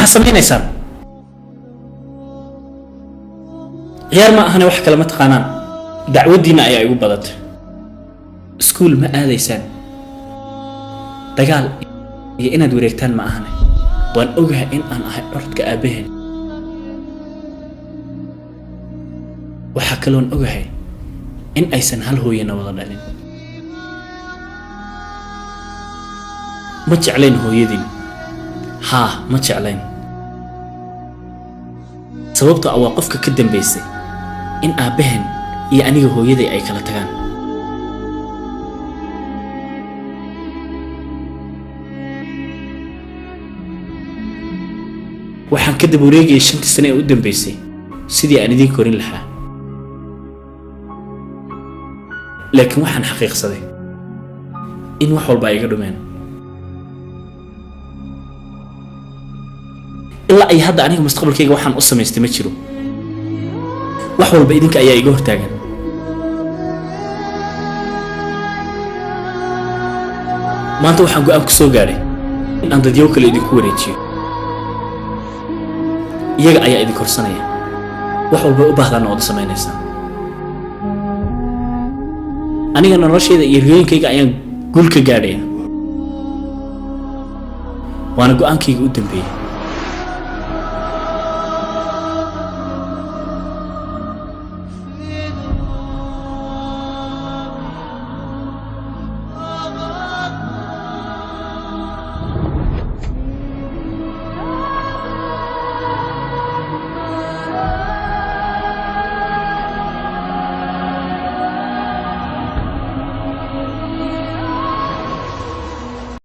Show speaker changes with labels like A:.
A: maxaa samaynaysan ciyaar ma ahana wax kale ma taqaanaan dacwadiina ayaa igu badatay iskuul ma aadaysaan dagaal iyo inaad wareegtaan ma ahane waan ogahay in aan ahay codka aabaheen waxa kaloon ogahay in aysan hal hooyana wada dhalin ma jeclayn hooyadin haa ma jeclayn sababtoo ah waa qofka ka dambeysay in aabaheen iyo aniga hooyaday ay kala tagaan waxaan ka dib wareegay 5 sano ee u dambeysay sidii aan idin korin lahaa laakiin waxaan xaqiiqsaday in wax walba ay iga dhumeen ilaa ay hadda aniga mustaqbalkayga waxaan u samaystay ma jiro wax walba idinka ayaa iga hortaagan maanta waxaan go'aan ku soo gaaray in aan dadyow kale idinku wareejiyo iyaga ayaa idin korsanaya wax walba u baahdaan oo samaynaysaa aniga noloshayda iyo riyooyinkayga ayaan guul ka gaadhaya waana go'aankayga u dambeeyay